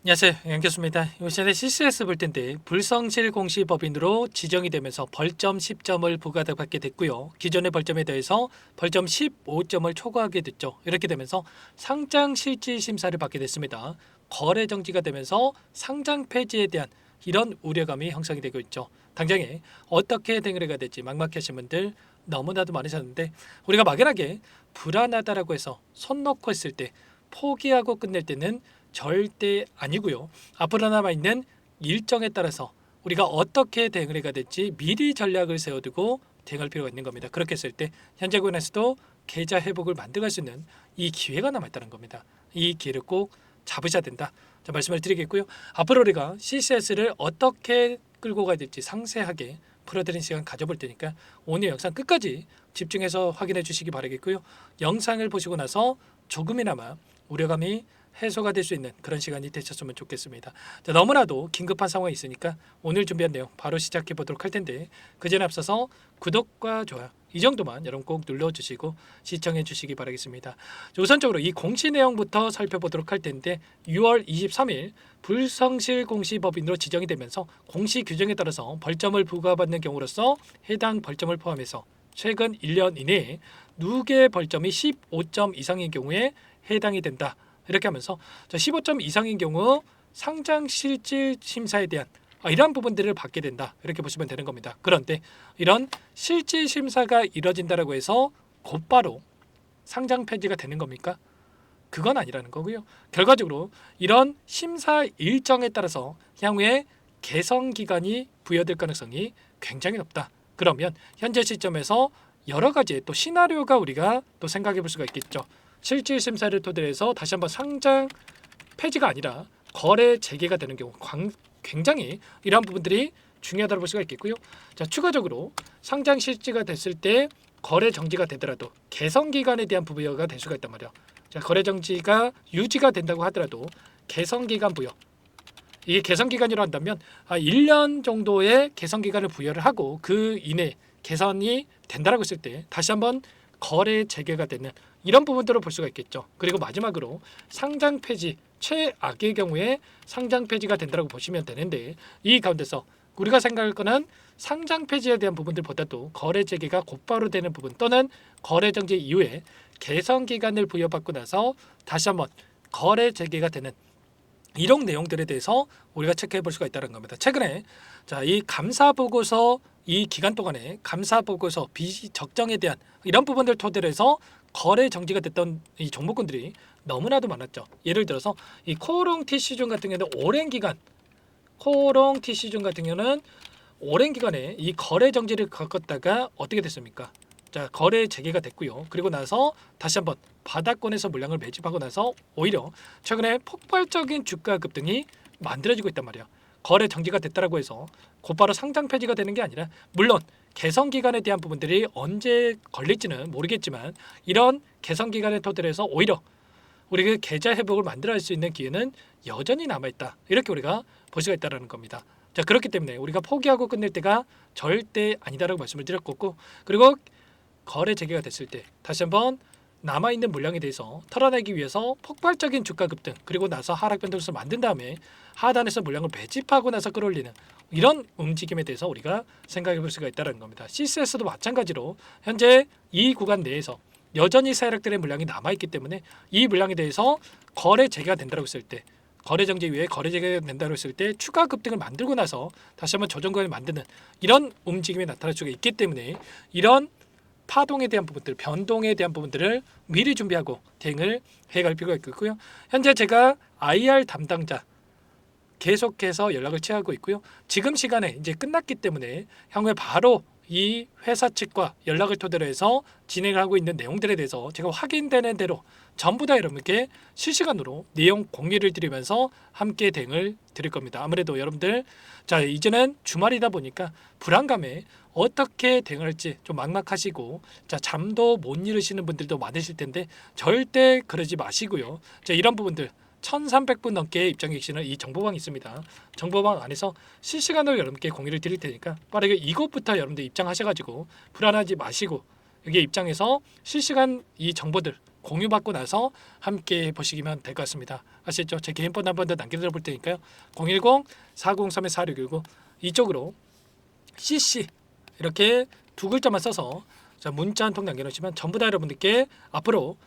안녕하세요, 양교수입니다. 이번 시간에 CCS 볼 텐데 불성실 공시법인으로 지정이 되면서 벌점 10점을 부과받게 됐고요. 기존의 벌점에 대해서 벌점 15점을 초과하게 됐죠. 이렇게 되면서 상장 실질 심사를 받게 됐습니다. 거래 정지가 되면서 상장 폐지에 대한 이런 우려감이 형성이 되고 있죠. 당장에 어떻게 대응을 해야 될지 막막하신 분들 너무나도 많으셨는데, 우리가 막연하게 불안하다라고 해서 손 놓고 했을 때 포기하고 끝낼 때는 절대 아니고요. 앞으로 남아있는 일정에 따라서 우리가 어떻게 대응을 해야 될지 미리 전략을 세워두고 대응할 필요가 있는 겁니다. 그렇게 했을 때 현재 구간에서도 계좌 회복을 만들어갈 수 있는 이 기회가 남아있다는 겁니다. 이 기회를 꼭 잡으셔야 된다, 자, 말씀을 드리겠고요. 앞으로 우리가 CCS를 어떻게 끌고 가야 될지 상세하게 풀어드리는 시간 가져볼 테니까 오늘 영상 끝까지 집중해서 확인해 주시기 바라겠고요. 영상을 보시고 나서 조금이나마 우려감이 해소가 될 수 있는 그런 시간이 되셨으면 좋겠습니다. 자, 너무나도 긴급한 상황이 있으니까 오늘 준비한 내용 바로 시작해 보도록 할 텐데, 그 전에 앞서서 구독과 좋아요 이 정도만 여러분 꼭 눌러주시고 시청해 주시기 바라겠습니다. 자, 우선적으로 이 공시 내용부터 살펴보도록 할 텐데, 6월 23일 불성실 공시법인으로 지정이 되면서 공시 규정에 따라서 벌점을 부과받는 경우로서 해당 벌점을 포함해서 최근 1년 이내에 누계 벌점이 15점 이상인 경우에 해당이 된다, 이렇게 하면서 15점 이상인 경우 상장 실질 심사에 대한 이러한 부분들을 받게 된다, 이렇게 보시면 되는 겁니다. 그런데 이런 실질 심사가 이뤄진다라고 해서 곧바로 상장 폐지가 되는 겁니까? 그건 아니라는 거고요. 결과적으로 이런 심사 일정에 따라서 향후에 개선 기간이 부여될 가능성이 굉장히 높다. 그러면 현재 시점에서 여러 가지 또 시나리오가 우리가 또 생각해 볼 수가 있겠죠. 실질 심사를 토대로 해서 다시 한번 상장 폐지가 아니라 거래 재개가 되는 경우 굉장히 이러한 부분들이 중요하다고 볼 수가 있겠고요. 자, 추가적으로 상장 실지가 됐을 때 거래 정지가 되더라도 개선 기간에 대한 부여가 될 수가 있단 말이에요. 자, 거래 정지가 유지가 된다고 하더라도 개선 기간 부여, 이게 개선 기간이라 한다면 1년 정도의 개선 기간을 부여를 하고 그 이내 개선이 된다라고 했을 때 다시 한번 거래 재개가 되는 이런 부분들을 볼 수가 있겠죠. 그리고 마지막으로 상장 폐지, 최악의 경우에 상장 폐지가 된다고 보시면 되는데, 이 가운데서 우리가 생각할 거는 상장 폐지에 대한 부분들보다도 거래 재개가 곧바로 되는 부분, 또는 거래 정지 이후에 개선 기간을 부여받고 나서 다시 한번 거래 재개가 되는 이런 내용들에 대해서 우리가 체크해 볼 수가 있다는 겁니다. 최근에 이 감사 보고서, 이 기간 동안에 감사 보고서 비적정에 대한 이런 부분들 토대로 해서 거래 정지가 됐던 이 종목군들이 너무나도 많았죠. 예를 들어서 이 코오롱 TC존 같은 경우는 오랜 기간, 코오롱 TC존 같은 경우는 오랜 기간에 이 거래 정지를 겪었다가 어떻게 됐습니까? 자, 거래 재개가 됐고요. 그리고 나서 다시 한번 바닥권에서 물량을 매집하고 나서 오히려 최근에 폭발적인 주가 급등이 만들어지고 있단 말이에요. 거래 정지가 됐다라고 해서 곧바로 상장 폐지가 되는 게 아니라, 물론 개선 기간에 대한 부분들이 언제 걸릴지는 모르겠지만 이런 개선 기간의 토대로 해서 오히려 우리가 계좌 회복을 만들어낼 수 있는 기회는 여전히 남아있다, 이렇게 우리가 볼 수가 있다는 겁니다. 자, 그렇기 때문에 우리가 포기하고 끝낼 때가 절대 아니다라고 말씀을 드렸고, 그리고 거래 재개가 됐을 때 다시 한번 남아있는 물량에 대해서 털어내기 위해서 폭발적인 주가 급등, 그리고 나서 하락 변동성을 만든 다음에 하단에서 물량을 매집하고 나서 끌어올리는 이런 움직임에 대해서 우리가 생각해 볼 수가 있다는 겁니다. CCS도 마찬가지로 현재 이 구간 내에서 여전히 세력들의 물량이 남아있기 때문에 이 물량에 대해서 거래 재개가 된다고 했을 때, 거래 정지 이후에 거래 재개가 된다고 했을 때 추가 급등을 만들고 나서 다시 한번 조정권을 만드는 이런 움직임이 나타날 수가 있기 때문에 이런 파동에 대한 부분들, 변동에 대한 부분들을 미리 준비하고 대응을 해갈 필요가 있고요. 현재 제가 IR 담당자 계속해서 연락을 취하고 있고요. 지금 시간에 이제 끝났기 때문에 향후에 바로 이 회사 측과 연락을 토대로 해서 진행을 하고 있는 내용들에 대해서 제가 확인되는 대로 전부 다 여러분께 실시간으로 내용 공유를 드리면서 함께 대응을 드릴 겁니다. 아무래도 여러분들 이제는 주말이다 보니까 불안감에 어떻게 대응할지 좀 막막하시고 잠도 못 이루시는 분들도 많으실 텐데 절대 그러지 마시고요. 이런 부분들 1300분 넘게 입장해 계시는 이 정보방이 있습니다. 정보방 안에서 실시간으로 여러분께 공유를 드릴 테니까 빠르게 이곳부터 여러분들 입장하셔가지고 불안하지 마시고 여기 입장해서 실시간 이 정보들 공유받고 나서 함께 보시면 될 것 같습니다. 아시죠? 제 개인 번 한 번 더 남겨드려 볼 테니까요. 010-403-4619 이쪽으로 CC 이렇게 두 글자만 써서 자, 문자 한 통 남겨놓으시면 전부 다 여러분들께 앞으로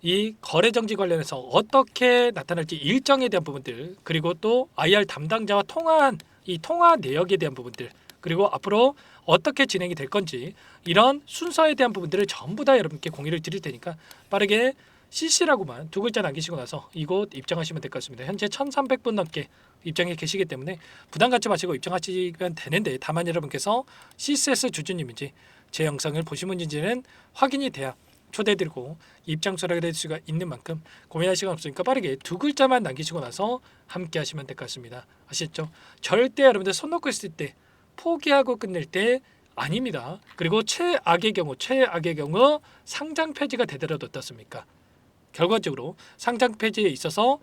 이 거래 정지 관련해서 어떻게 나타날지 일정에 대한 부분들, 그리고 또 IR 담당자와 통화한 이 통화 내역에 대한 부분들, 그리고 앞으로 어떻게 진행이 될 건지 이런 순서에 대한 부분들을 전부 다 여러분께 공유를 드릴 테니까 빠르게 CC라고만 두 글자 남기시고 나서 이곳 입장하시면 될 것 같습니다. 현재 1,300분 넘게 입장해 계시기 때문에 부담 갖지 마시고 입장하시면 되는데, 다만 여러분께서 CCS 주주님인지 제 영상을 보신 분인지는 확인이 돼야 초대드리고 입장 수락을 수가 있는 만큼 고민할 시간 없으니까 빠르게 두 글자만 남기시고 나서 함께 하시면 될 것 같습니다. 아시죠? 절대 여러분들 손 놓고 있을 때 포기하고 끝낼 때 아닙니다. 그리고 최악의 경우 상장 폐지가 되더라도 어떻습니까? 결과적으로 상장 폐지에 있어서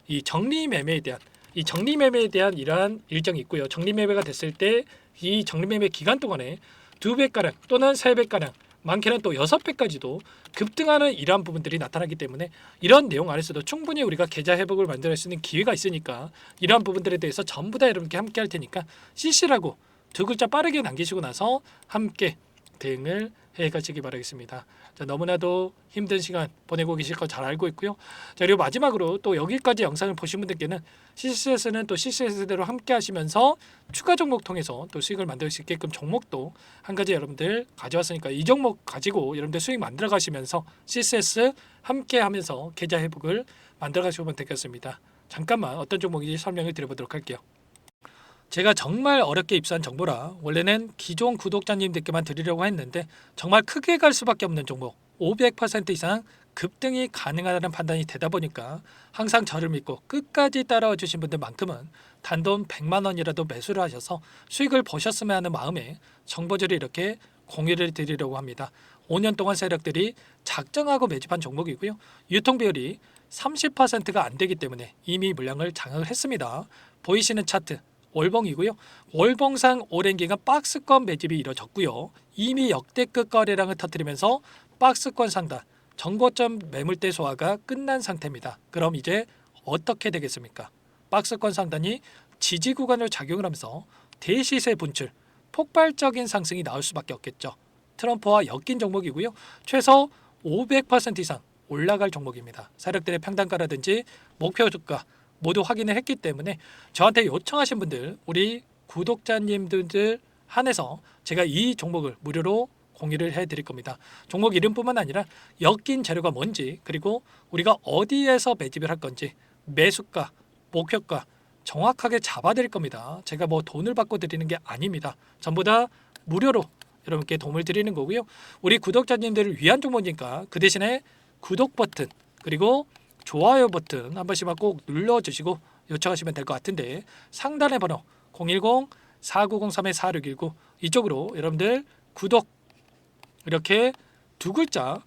이 정리매매에 대한 이러한 일정이 있고요. 정리매매가 됐을 때 이 정리매매 기간 동안에 2배가량 또는 3배가량, 많게는 또 6배까지도 급등하는 이러한 부분들이 나타나기 때문에 이런 내용 안에서도 충분히 우리가 계좌 회복을 만들 수 있는 기회가 있으니까 이러한 부분들에 대해서 전부 다 여러분께 함께 할 테니까 CC라고 두 글자 빠르게 남기시고 나서 함께 대응을 해가시기 바라겠습니다. 자, 너무나도 힘든 시간 보내고 계실 거 잘 알고 있고요. 자, 그리고 마지막으로 또 여기까지 영상을 보신 분들께는 CCS는 또 CCS대로 함께 하시면서 추가 종목 통해서 또 수익을 만들 수 있게끔 종목도 한 가지 여러분들 가져왔으니까 이 종목 가지고 여러분들 수익 만들어 가시면서 CCS 함께 하면서 계좌 회복을 만들어 가시면 되겠습니다. 잠깐만 어떤 종목인지 설명을 드려보도록 할게요. 제가 정말 어렵게 입수한 정보라 원래는 기존 구독자님들께만 드리려고 했는데 정말 크게 갈 수밖에 없는 종목, 500% 이상 급등이 가능하다는 판단이 되다 보니까 항상 저를 믿고 끝까지 따라와 주신 분들만큼은 단돈 100만 원이라도 매수를 하셔서 수익을 보셨으면 하는 마음에 정보들을 이렇게 공유를 드리려고 합니다. 5년 동안 세력들이 작정하고 매집한 종목이고요. 유통 비율이 30%가 안 되기 때문에 이미 물량을 장악을 했습니다. 보이시는 차트 월봉이고요. 월봉상 오랜 기간 박스권 매집이 이뤄졌고요. 이미 역대급 거래량을 터뜨리면서 박스권 상단, 정고점 매물대 소화가 끝난 상태입니다. 그럼 이제 어떻게 되겠습니까? 박스권 상단이 지지 구간을 작용을 하면서 대시세 분출, 폭발적인 상승이 나올 수밖에 없겠죠. 트럼프와 엮인 종목이고요. 최소 500% 이상 올라갈 종목입니다. 세력들의 평단가라든지 목표 주가 모두 확인을 했기 때문에 저한테 요청하신 분들, 우리 구독자님들 한해서 제가 이 종목을 무료로 공유를 해드릴 겁니다. 종목 이름뿐만 아니라 엮인 재료가 뭔지, 그리고 우리가 어디에서 매집을 할 건지, 매수가, 목표가 정확하게 잡아드릴 겁니다. 제가 뭐 돈을 받고 드리는 게 아닙니다. 전부 다 무료로 여러분께 도움을 드리는 거고요. 우리 구독자님들을 위한 종목이니까 그 대신에 구독 버튼 그리고 좋아요 버튼 한 번씩만 꼭 눌러주시고 요청하시면 될 것 같은데, 상단의 번호 010-4903-4619 이쪽으로 여러분들 구독 이렇게 두 글자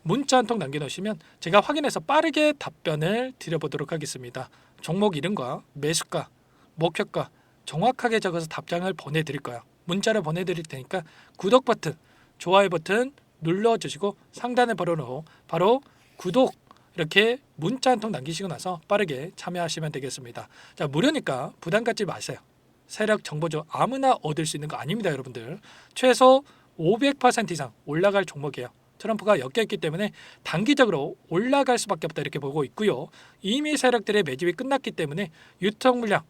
문자 한 통 남겨놓으시면 제가 확인해서 빠르게 답변을 드려보도록 하겠습니다. 종목 이름과 매수가, 목표가 정확하게 적어서 답장을 보내드릴 거예요. 문자를 보내드릴 테니까 구독 버튼, 좋아요 버튼 눌러주시고 상단의 번호로 바로 구독 이렇게 문자 한 통 남기시고 나서 빠르게 참여하시면 되겠습니다. 자, 무료니까 부담 갖지 마세요. 세력 정보죠. 아무나 얻을 수 있는 거 아닙니다, 여러분들. 최소 500% 이상 올라갈 종목이에요. 트럼프가 엮여있기 때문에 단기적으로 올라갈 수밖에 없다 이렇게 보고 있고요. 이미 세력들의 매집이 끝났기 때문에 유통 물량,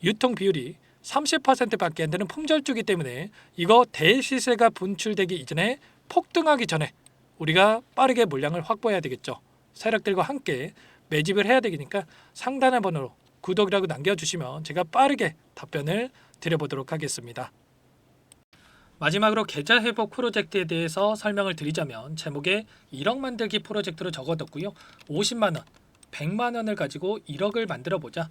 유통 비율이 30%밖에 안 되는 품절주기 때문에 이거 대시세가 분출되기 이전에 폭등하기 전에 우리가 빠르게 물량을 확보해야 되겠죠. 세력들과 함께 매집을 해야 되니까 상단의 번호로 구독이라고 남겨주시면 제가 빠르게 답변을 드려보도록 하겠습니다. 마지막으로 계좌 회복 프로젝트에 대해서 설명을 드리자면 제목에 1억 만들기 프로젝트로 적어뒀고요. 50만 원, 100만 원을 가지고 1억을 만들어보자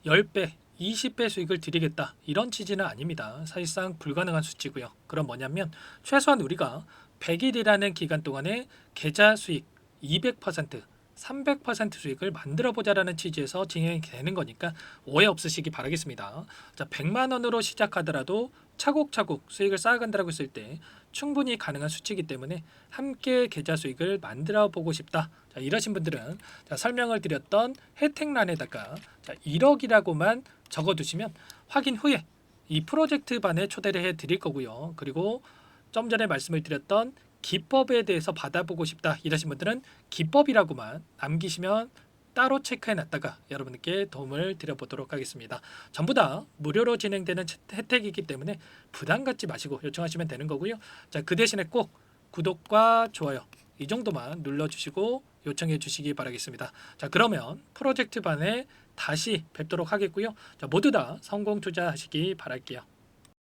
10배, 20배 수익을 드리겠다 이런 취지는 아닙니다. 사실상 불가능한 수치고요. 그럼 뭐냐면 최소한 우리가 100일이라는 기간 동안에 계좌 수익 200%, 300% 수익을 만들어보자라는 취지에서 진행이 되는 거니까 오해 없으시기 바라겠습니다. 자, 100만 원으로 시작하더라도 차곡차곡 수익을 쌓아간다고 했을 때 충분히 가능한 수치이기 때문에 함께 계좌 수익을 만들어 보고 싶다. 자, 이러신 분들은 자, 설명을 드렸던 혜택란에다가 자, 1억이라고만 적어두시면 확인 후에 이 프로젝트 반에 초대를 해 드릴 거고요. 그리고 좀 전에 말씀을 드렸던 기법에 대해서 받아보고 싶다 이러신 분들은 기법이라고만 남기시면 따로 체크해 놨다가 여러분께 도움을 드려보도록 하겠습니다. 전부 다 무료로 진행되는 혜택이기 때문에 부담 갖지 마시고 요청하시면 되는 거고요. 자, 그 대신에 꼭 구독과 좋아요 이 정도만 눌러주시고 요청해 주시기 바라겠습니다. 자, 그러면 프로젝트 반에 다시 뵙도록 하겠고요. 자, 모두 다 성공 투자하시기 바랄게요.